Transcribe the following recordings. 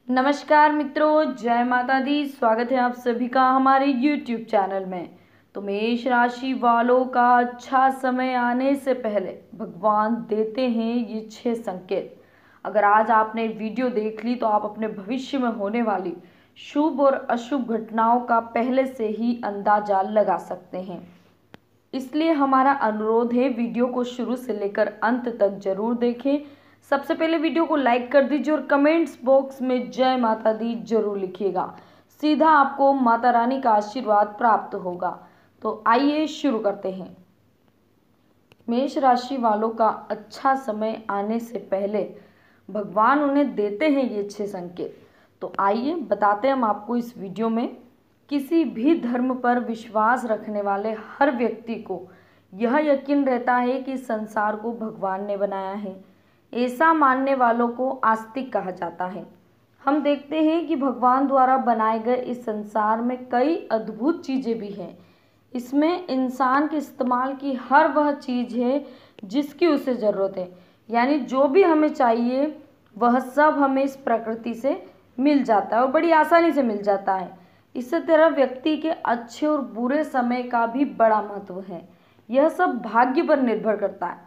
नमस्कार मित्रों, जय माता दी। स्वागत है आप सभी का हमारे YouTube चैनल में। तो मेष राशि वालों का अच्छा समय आने से पहले भगवान देते हैं ये 6 संकेत। अगर आज आपने वीडियो देख ली तो आप अपने भविष्य में होने वाली शुभ और अशुभ घटनाओं का पहले से ही अंदाजा लगा सकते हैं। इसलिए हमारा अनुरोध है, वीडियो को शुरू से लेकर अंत तक जरूर देखें। सबसे पहले वीडियो को लाइक कर दीजिए और कमेंट्स बॉक्स में जय माता दी जरूर लिखिएगा। सीधा आपको माता रानी का आशीर्वाद प्राप्त होगा। तो आइए शुरू करते हैं। मेष राशि वालों का अच्छा समय आने से पहले भगवान उन्हें देते हैं ये 6 संकेत। तो आइए बताते हैं हम आपको इस वीडियो में। किसी भी धर्म पर विश्वास रखने वाले हर व्यक्ति को यह यकीन रहता है कि संसार को भगवान ने बनाया है। ऐसा मानने वालों को आस्तिक कहा जाता है। हम देखते हैं कि भगवान द्वारा बनाए गए इस संसार में कई अद्भुत चीज़ें भी हैं। इसमें इंसान के इस्तेमाल की हर वह चीज़ है जिसकी उसे ज़रूरत है, यानी जो भी हमें चाहिए वह सब हमें इस प्रकृति से मिल जाता है और बड़ी आसानी से मिल जाता है। इसी तरह व्यक्ति के अच्छे और बुरे समय का भी बड़ा महत्व है। यह सब भाग्य पर निर्भर करता है,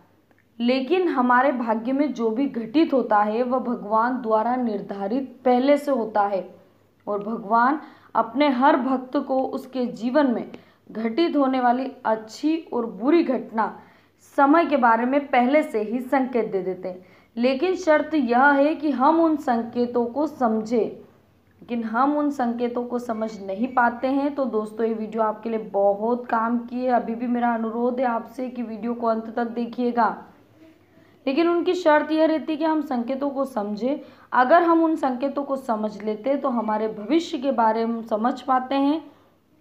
लेकिन हमारे भाग्य में जो भी घटित होता है वह भगवान द्वारा निर्धारित पहले से होता है और भगवान अपने हर भक्त को उसके जीवन में घटित होने वाली अच्छी और बुरी घटना समय के बारे में पहले से ही संकेत दे देते हैं। लेकिन शर्त यह है कि हम उन संकेतों को समझें। लेकिन हम उन संकेतों को समझ नहीं पाते हैं। तो दोस्तों, ये वीडियो आपके लिए बहुत काम की है। अभी भी मेरा अनुरोध है आपसे कि वीडियो को अंत तक देखिएगा। लेकिन उनकी शर्त यह रहती है कि हम संकेतों को समझें। अगर हम उन संकेतों को समझ लेते तो हमारे भविष्य के बारे में समझ पाते हैं।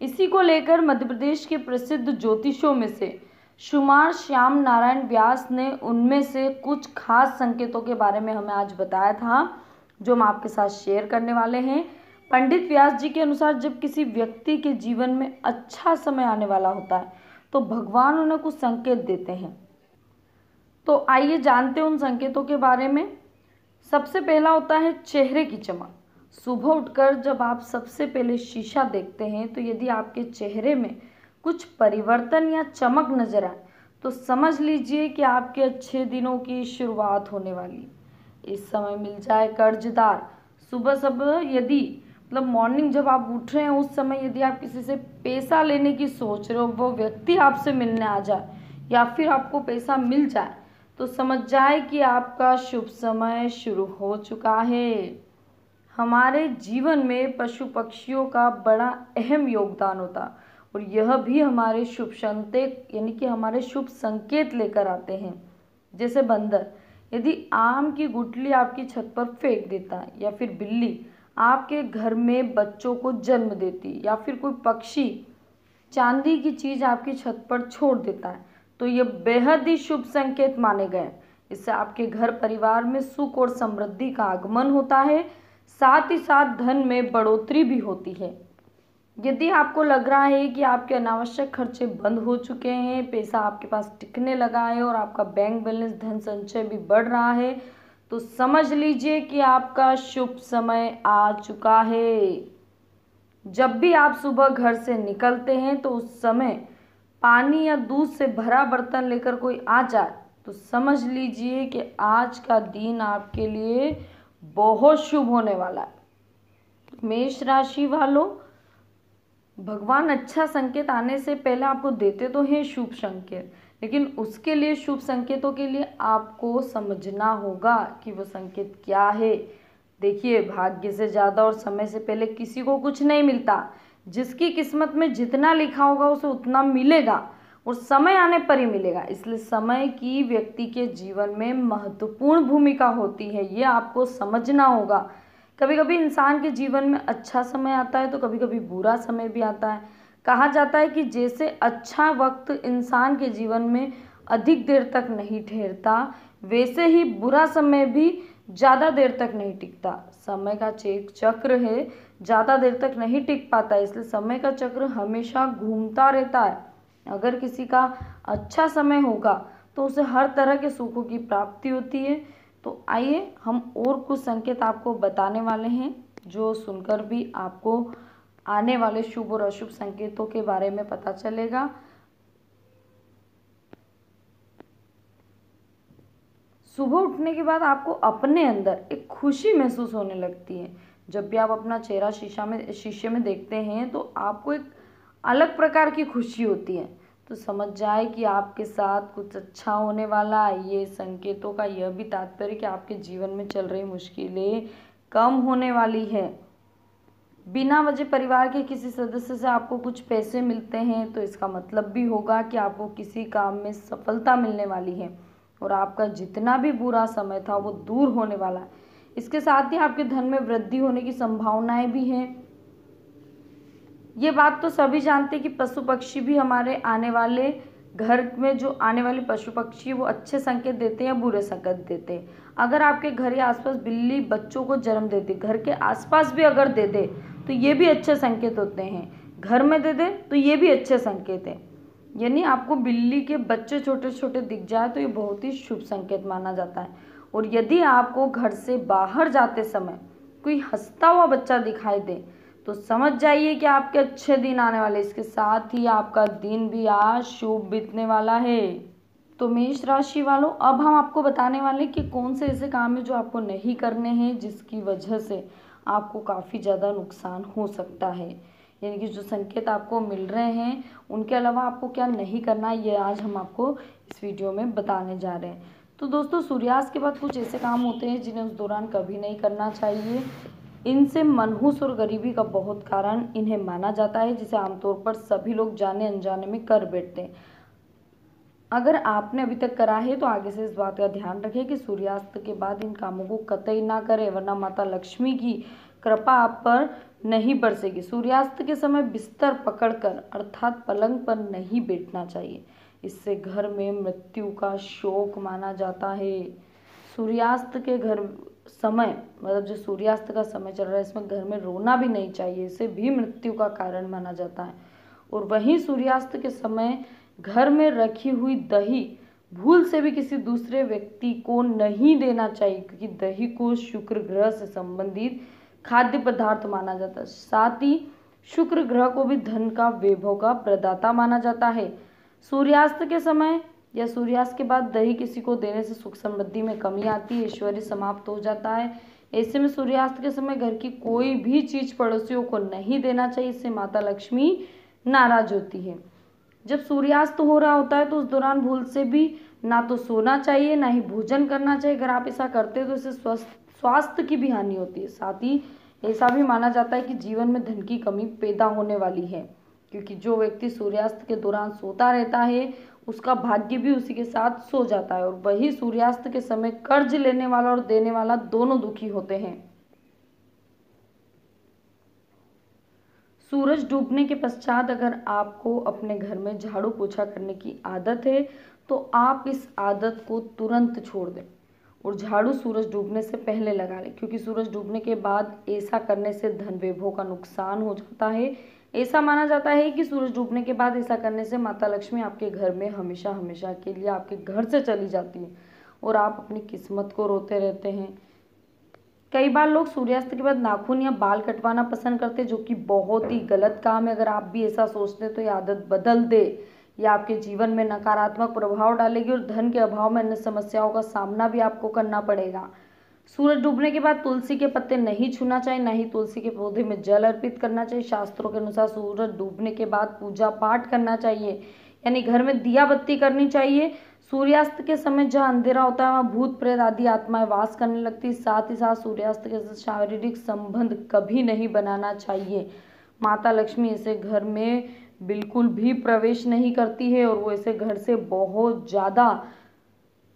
इसी को लेकर मध्य प्रदेश के प्रसिद्ध ज्योतिषों में से शुमार श्याम नारायण व्यास ने उनमें से कुछ खास संकेतों के बारे में हमें आज बताया था, जो हम आपके साथ शेयर करने वाले हैं। पंडित व्यास जी के अनुसार जब किसी व्यक्ति के जीवन में अच्छा समय आने वाला होता है तो भगवान उन्हें कुछ संकेत देते हैं। तो आइए जानते हैं उन संकेतों के बारे में। सबसे पहला होता है चेहरे की चमक। सुबह उठकर जब आप सबसे पहले शीशा देखते हैं तो यदि आपके चेहरे में कुछ परिवर्तन या चमक नजर आए तो समझ लीजिए कि आपके अच्छे दिनों की शुरुआत होने वाली। इस समय मिल जाए कर्जदार। सुबह सुबह यदि मॉर्निंग जब आप उठ रहे हैं उस समय यदि आप किसी से पैसा लेने की सोच रहे हो, वो व्यक्ति आपसे मिलने आ जाए या फिर आपको पैसा मिल जाए तो समझ जाए कि आपका शुभ समय शुरू हो चुका है। हमारे जीवन में पशु पक्षियों का बड़ा अहम योगदान होता और यह भी हमारे शुभ संकेत यानी कि हमारे शुभ संकेत लेकर आते हैं। जैसे बंदर यदि आम की गुठली आपकी छत पर फेंक देता है, या फिर बिल्ली आपके घर में बच्चों को जन्म देती, या फिर कोई पक्षी चांदी की चीज़ आपकी छत पर छोड़ देता है, तो ये बेहद ही शुभ संकेत माने गए। इससे आपके घर परिवार में सुख और समृद्धि का आगमन होता है, साथ ही साथ धन में बढ़ोतरी भी होती है। यदि आपको लग रहा है कि आपके अनावश्यक खर्चे बंद हो चुके हैं, पैसा आपके पास टिकने लगा है और आपका बैंक बैलेंस धन संचय भी बढ़ रहा है, तो समझ लीजिए कि आपका शुभ समय आ चुका है। जब भी आप सुबह घर से निकलते हैं तो उस समय पानी या दूध से भरा बर्तन लेकर कोई आ जाए तो समझ लीजिए कि आज का दिन आपके लिए बहुत शुभ होने वाला है। मेष राशि वालों, भगवान अच्छा संकेत आने से पहले आपको देते तो हैं शुभ संकेत, लेकिन उसके लिए शुभ संकेतों के लिए आपको समझना होगा कि वो संकेत क्या है। देखिए, भाग्य से ज़्यादा और समय से पहले किसी को कुछ नहीं मिलता। जिसकी किस्मत में जितना लिखा होगा उसे उतना मिलेगा और समय आने पर ही मिलेगा। इसलिए समय की व्यक्ति के जीवन में महत्वपूर्ण भूमिका होती है, ये आपको समझना होगा। कभी कभी इंसान के जीवन में अच्छा समय आता है तो कभी कभी बुरा समय भी आता है। कहा जाता है कि जैसे अच्छा वक्त इंसान के जीवन में अधिक देर तक नहीं ठहरता, वैसे ही बुरा समय भी ज़्यादा देर तक नहीं टिकता। समय का चक्र है, ज़्यादा देर तक नहीं टिक पाता, इसलिए समय का चक्र हमेशा घूमता रहता है। अगर किसी का अच्छा समय होगा तो उसे हर तरह के सुखों की प्राप्ति होती है। तो आइए हम और कुछ संकेत आपको बताने वाले हैं। जो सुनकर भी आपको आने वाले शुभ और अशुभ संकेतों के बारे में पता चलेगा। सुबह उठने के बाद आपको अपने अंदर एक खुशी महसूस होने लगती है। जब भी आप अपना चेहरा शीशे में देखते हैं तो आपको एक अलग प्रकार की खुशी होती है। तो समझ जाए कि आपके साथ कुछ अच्छा होने वाला है। ये संकेतों का यह भी तात्पर्य कि आपके जीवन में चल रही मुश्किलें कम होने वाली है। बिना वजह परिवार के किसी सदस्य से आपको कुछ पैसे मिलते हैं तो इसका मतलब भी होगा कि आपको किसी काम में सफलता मिलने वाली है और आपका जितना भी बुरा समय था वो दूर होने वाला है। इसके साथ ही आपके धन में वृद्धि होने की संभावनाएं भी हैं। ये बात तो सभी जानते हैं कि पशु पक्षी भी हमारे आने वाले घर में जो आने वाले पशु पक्षी वो अच्छे संकेत देते हैं या बुरे संकेत देते हैं। अगर आपके घर या आसपास बिल्ली बच्चों को जन्म देती, घर के आसपास भी अगर दे दे तो ये भी अच्छे संकेत होते हैं। घर में दे दे तो ये भी अच्छे संकेत हैं। यानी आपको बिल्ली के बच्चे छोटे छोटे दिख जाए तो ये बहुत ही शुभ संकेत माना जाता है। और यदि आपको घर से बाहर जाते समय कोई हंसता हुआ बच्चा दिखाई दे तो समझ जाइए कि आपके अच्छे दिन आने वाले। इसके साथ ही आपका दिन भी आज शुभ बीतने वाला है। तो मेष राशि वालों, अब हम आपको बताने वाले कि कौन से ऐसे काम है जो आपको नहीं करने हैं, जिसकी वजह से आपको काफ़ी ज़्यादा नुकसान हो सकता है। यानी कि जो संकेत आपको मिल रहे हैं उनके अलावा आपको क्या नहीं करना है, ये आज हम आपको इस वीडियो में बताने जा रहे हैं। तो दोस्तों, सूर्यास्त के बाद कुछ ऐसे काम होते हैं जिन्हें उस दौरान कभी नहीं करना चाहिए। इनसे मनहूस और गरीबी का बहुत कारण इन्हें माना जाता है, जिसे आमतौर पर सभी लोग जाने अनजाने में कर बैठते हैं। अगर आपने अभी तक करा है तो आगे से इस बात का ध्यान रखें कि सूर्यास्त के बाद इन कामों को कतई ना करें, वरना माता लक्ष्मी की कृपा आप पर नहीं बरसेगी। सूर्यास्त के समय बिस्तर पकड़कर अर्थात पलंग पर नहीं बैठना चाहिए। इससे घर में मृत्यु का शोक माना जाता है। सूर्यास्त के घर समय मतलब जो सूर्यास्त का समय चल रहा है इसमें घर में रोना भी नहीं चाहिए, इसे भी मृत्यु का कारण माना जाता है। और वहीं सूर्यास्त के समय घर में रखी हुई दही भूल से भी किसी दूसरे व्यक्ति को नहीं देना चाहिए, क्योंकि दही को शुक्र ग्रह से संबंधित खाद्य पदार्थ माना जाता है। साथ ही शुक्र ग्रह को भी धन का वैभव का प्रदाता माना जाता है। सूर्यास्त के समय या सूर्यास्त के बाद दही किसी को देने से सुख समृद्धि में कमी आती है, ऐश्वर्य समाप्त हो जाता है। ऐसे में सूर्यास्त के समय घर की कोई भी चीज पड़ोसियों को नहीं देना चाहिए, इससे माता लक्ष्मी नाराज होती है। जब सूर्यास्त हो रहा होता है तो उस दौरान भूल से भी ना तो सोना चाहिए ना ही भोजन करना चाहिए। अगर आप ऐसा करते हैं तो इससे स्वास्थ्य की भी हानि होती है। साथ ही ऐसा भी माना जाता है कि जीवन में धन की कमी पैदा होने वाली है, क्योंकि जो व्यक्ति सूर्यास्त के दौरान सोता रहता है उसका भाग्य भी उसी के साथ सो जाता है। और वही सूर्यास्त के समय कर्ज लेने वाला और देने वाला दोनों दुखी होते हैं। सूरज डूबने के पश्चात अगर आपको अपने घर में झाड़ू पोछा करने की आदत है तो आप इस आदत को तुरंत छोड़ दें और झाड़ू सूरज डूबने से पहले लगा लें, क्योंकि सूरज डूबने के बाद ऐसा करने से धन वैभव का नुकसान हो जाता है। ऐसा माना जाता है कि सूरज डूबने के बाद ऐसा करने से माता लक्ष्मी आपके घर में हमेशा हमेशा के लिए आपके घर से चली जाती है और आप अपनी किस्मत को रोते रहते हैं। कई बार लोग सूर्यास्त के बाद नाखून या बाल कटवाना पसंद करते हैं, जो कि बहुत ही गलत काम है। अगर आप भी ऐसा सोचते हैं तो ये आदत बदल दे, ये आपके जीवन में नकारात्मक प्रभाव डालेगी और धन के अभाव में अन्य समस्याओं का सामना भी आपको करना पड़ेगा। सूरज डूबने के बाद तुलसी के पत्ते नहीं छूना चाहिए, ना ही तुलसी के पौधे में जल अर्पित करना चाहिए। शास्त्रों के अनुसार सूरज डूबने के बाद पूजा पाठ करना चाहिए, यानी घर में दिया बत्ती करनी चाहिए। सूर्यास्त के समय जहाँ अंधेरा होता है वहाँ भूत प्रेत आदि आत्माएं वास करने लगती। साथ ही साथ सूर्यास्त के साथ शारीरिक संबंध कभी नहीं बनाना चाहिए। माता लक्ष्मी ऐसे घर में बिल्कुल भी प्रवेश नहीं करती है और वो ऐसे घर से बहुत ज़्यादा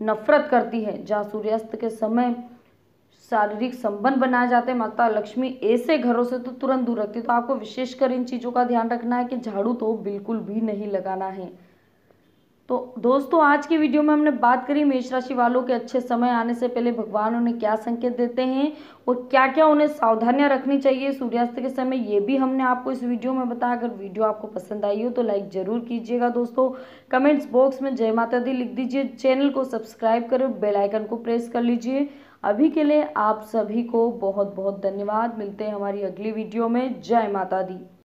नफरत करती है। जहाँ सूर्यास्त के समय शारीरिक संबंध बनाए जाते हैं, माता लक्ष्मी ऐसे घरों से तो तुरंत दूर रखती है। तो आपको विशेषकर इन चीज़ों का ध्यान रखना है कि झाड़ू तो बिल्कुल भी नहीं लगाना है। तो दोस्तों, आज की वीडियो में हमने बात करी मेष राशि वालों के अच्छे समय आने से पहले भगवान उन्हें क्या संकेत देते हैं और क्या क्या उन्हें सावधानियां रखनी चाहिए सूर्यास्त के समय, ये भी हमने आपको इस वीडियो में बताया। अगर वीडियो आपको पसंद आई हो तो लाइक जरूर कीजिएगा दोस्तों। कमेंट्स बॉक्स में जय माता दी लिख दीजिए। चैनल को सब्सक्राइब करें, बेल आइकन को प्रेस कर लीजिए। अभी के लिए आप सभी को बहुत बहुत धन्यवाद। मिलते हैं हमारी अगली वीडियो में। जय माता दी।